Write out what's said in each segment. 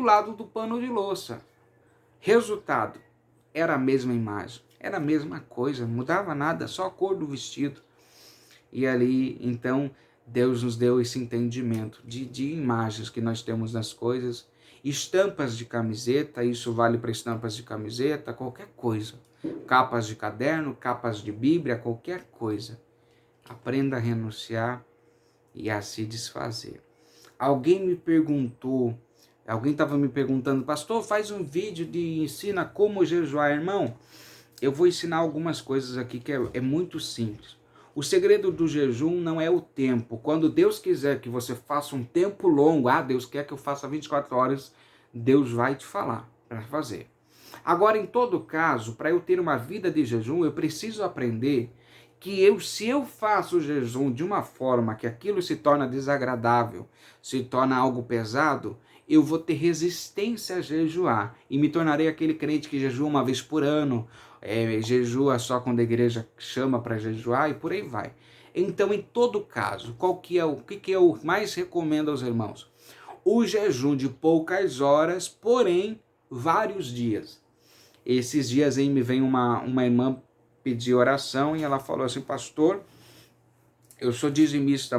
do lado do pano de louça. Resultado, era a mesma imagem, era a mesma coisa, não mudava nada, só a cor do vestido. E ali, então, Deus nos deu esse entendimento de imagens que nós temos nas coisas, estampas de camiseta, isso vale para estampas de camiseta, qualquer coisa. Capas de caderno, capas de Bíblia, qualquer coisa. Aprenda a renunciar e a se desfazer. Alguém estava me perguntando, pastor, faz um vídeo de ensina como jejuar, irmão. Eu vou ensinar algumas coisas aqui que é muito simples. O segredo do jejum não é o tempo. Quando Deus quiser que você faça um tempo longo, Deus quer que eu faça 24 horas, Deus vai te falar para fazer. Agora, em todo caso, para eu ter uma vida de jejum, eu preciso aprender que se eu faço o jejum de uma forma que aquilo se torna desagradável, se torna algo pesado, eu vou ter resistência a jejuar e me tornarei aquele crente que jejua uma vez por ano, jejua só quando a igreja chama para jejuar e por aí vai. Então, em todo caso, o que eu mais recomendo aos irmãos? O jejum de poucas horas, porém vários dias. Esses dias aí me vem uma irmã pedir oração e ela falou assim, pastor, eu fui dizimista há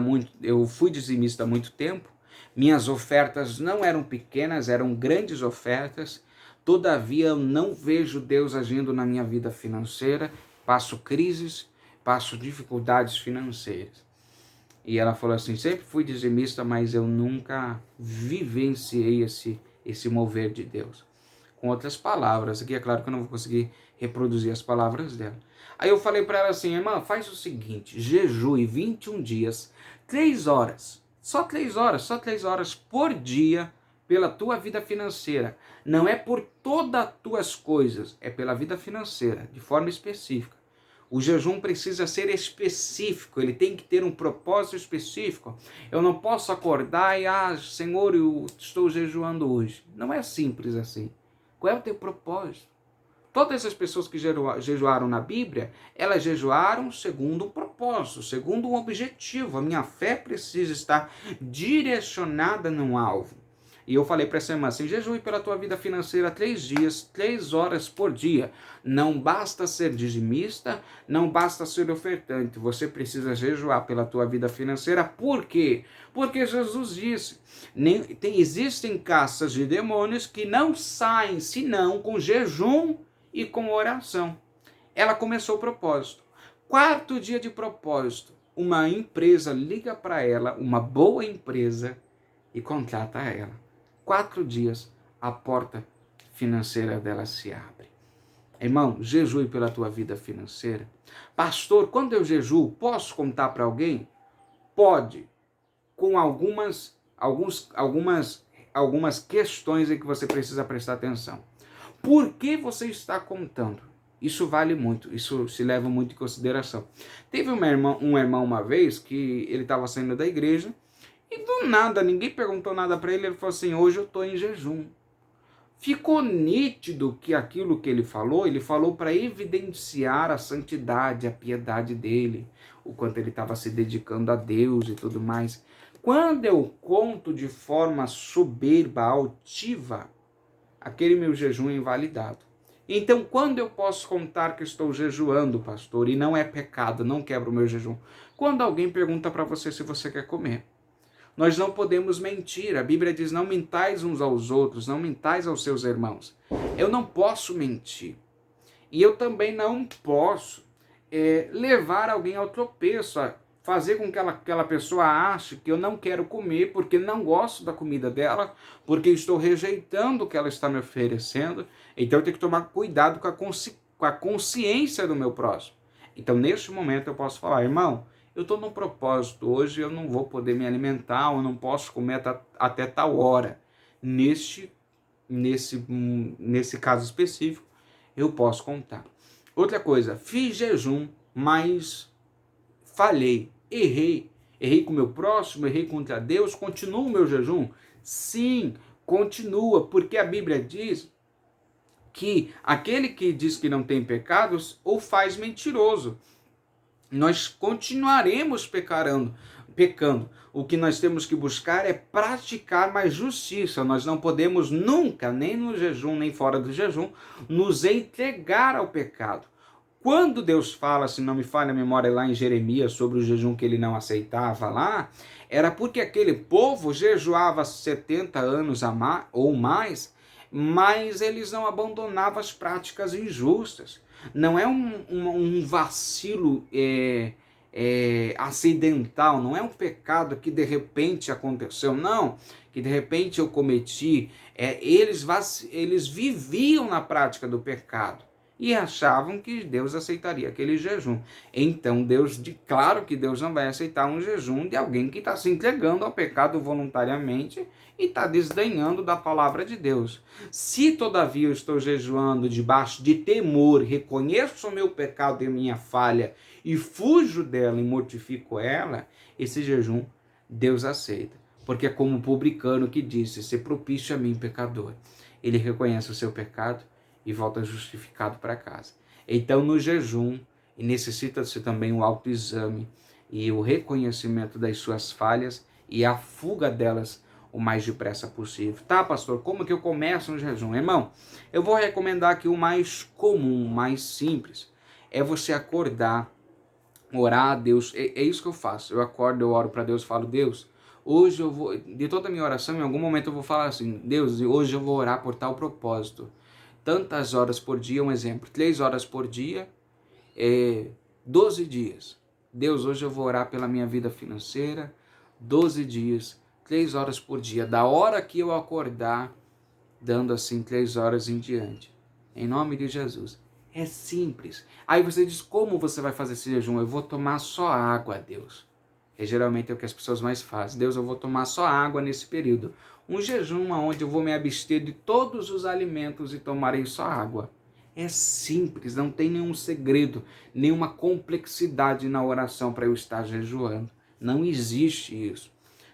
muito tempo, minhas ofertas não eram pequenas, eram grandes ofertas, todavia eu não vejo Deus agindo na minha vida financeira, passo crises, passo dificuldades financeiras. E ela falou assim, sempre fui dizimista, mas eu nunca vivenciei esse mover de Deus. Com outras palavras, aqui é claro que eu não vou conseguir reproduzir as palavras dela. Aí eu falei para ela assim, irmã, faz o seguinte, jejue 21 dias, 3 horas, só 3 horas por dia pela tua vida financeira. Não é por todas as tuas coisas, é pela vida financeira, de forma específica. O jejum precisa ser específico, ele tem que ter um propósito específico. Eu não posso acordar e, Senhor, eu estou jejuando hoje. Não é simples assim. Qual é o teu propósito? Todas as pessoas que jejuaram na Bíblia, elas jejuaram segundo um propósito, segundo um objetivo. A minha fé precisa estar direcionada num alvo. E eu falei para essa irmã assim, jejue pela tua vida financeira 3 dias, 3 horas por dia. Não basta ser dizimista, não basta ser ofertante. Você precisa jejuar pela tua vida financeira. Por quê? Porque Jesus disse, existem caças de demônios que não saem senão com jejum e com oração. Ela começou o propósito. 4º dia de propósito, uma empresa liga para ela, uma boa empresa, e contrata ela. 4 dias, a porta financeira dela se abre. Irmão, jejue pela tua vida financeira. Pastor, quando eu jejuo, posso contar para alguém? Pode, com algumas questões em que você precisa prestar atenção. Por que você está contando? Isso vale muito, isso se leva muito em consideração. Teve um irmão uma vez que ele estava saindo da igreja e do nada, ninguém perguntou nada para ele, ele falou assim, hoje eu estou em jejum. Ficou nítido que aquilo que ele falou para evidenciar a santidade, a piedade dele, o quanto ele estava se dedicando a Deus e tudo mais. Quando eu conto de forma soberba, altiva, aquele meu jejum é invalidado. Então, quando eu posso contar que estou jejuando, pastor, e não é pecado, não quebra o meu jejum? Quando alguém pergunta para você se você quer comer. Nós não podemos mentir. A Bíblia diz, não mentais uns aos outros, não mentais aos seus irmãos. Eu não posso mentir. E eu também não posso levar alguém ao tropeço, fazer com que aquela pessoa ache que eu não quero comer porque não gosto da comida dela, porque estou rejeitando o que ela está me oferecendo. Então eu tenho que tomar cuidado com a consciência do meu próximo. Então neste momento eu posso falar, irmão, eu estou num propósito, hoje eu não vou poder me alimentar, eu não posso comer até tal hora. Nesse caso específico, eu posso contar. Outra coisa, fiz jejum, mas falhei, errei com o meu próximo, errei contra Deus, continua o meu jejum? Sim, continua, porque a Bíblia diz que aquele que diz que não tem pecados, o faz mentiroso. Nós continuaremos pecando. O que nós temos que buscar é praticar mais justiça. Nós não podemos nunca, nem no jejum, nem fora do jejum, nos entregar ao pecado. Quando Deus fala, se não me falha a memória, lá em Jeremias, sobre o jejum que ele não aceitava lá, era porque aquele povo jejuava 70 anos ou mais, mas eles não abandonavam as práticas injustas. Não é um vacilo acidental, não é um pecado que de repente aconteceu, não, que de repente eu cometi. Eles viviam na prática do pecado e achavam que Deus aceitaria aquele jejum. Então claro que Deus não vai aceitar um jejum de alguém que está se entregando ao pecado voluntariamente e está desdenhando da palavra de Deus. Se todavia eu estou jejuando debaixo de temor, reconheço o meu pecado e a minha falha e fujo dela e mortifico ela, esse jejum Deus aceita. Porque é como o publicano que disse: "Se propício a mim, pecador." Ele reconhece o seu pecado e volta justificado para casa. Então, no jejum, necessita-se também o autoexame e o reconhecimento das suas falhas e a fuga delas o mais depressa possível. Tá, pastor, como que eu começo um jejum? Irmão, eu vou recomendar aqui o mais comum, mais simples. É você acordar, orar a Deus. É isso que eu faço. Eu acordo, eu oro para Deus, falo: "Deus, hoje eu vou..." De toda a minha oração, em algum momento eu vou falar assim: "Deus, hoje eu vou orar por tal propósito. Tantas horas por dia", um exemplo, 3 horas por dia, 12 dias. Deus, hoje eu vou orar pela minha vida financeira, 12 dias, 3 horas por dia, da hora que eu acordar, dando assim 3 horas em diante. Em nome de Jesus. É simples. Aí você diz: "Como você vai fazer esse jejum?" "Eu vou tomar só água, Deus." Geralmente é o que as pessoas mais fazem. "Deus, eu vou tomar só água nesse período." Um jejum onde eu vou me abster de todos os alimentos e tomarei só água. É simples, não tem nenhum segredo, nenhuma complexidade na oração para eu estar jejuando. Não existe isso.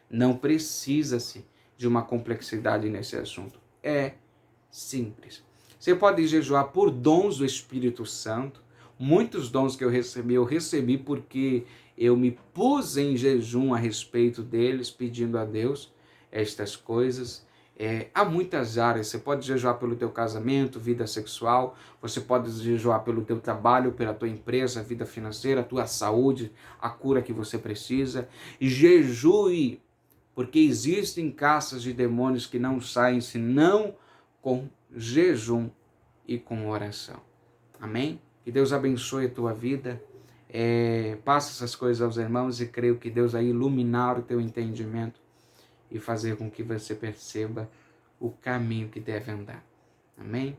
Não precisa-se de uma complexidade nesse assunto. É simples. Você pode jejuar por dons do Espírito Santo. Muitos dons que eu recebi porque eu me pus em jejum a respeito deles, pedindo a Deus estas coisas. Há muitas áreas. Você pode jejuar pelo teu casamento, vida sexual. Você pode jejuar pelo teu trabalho, pela tua empresa, vida financeira, a tua saúde, a cura que você precisa. Jejue, porque existem caças de demônios que não saem senão com jejum e com oração. Amém? Que Deus abençoe a tua vida. Passa essas coisas aos irmãos e creio que Deus vai iluminar o teu entendimento e fazer com que você perceba o caminho que deve andar. Amém?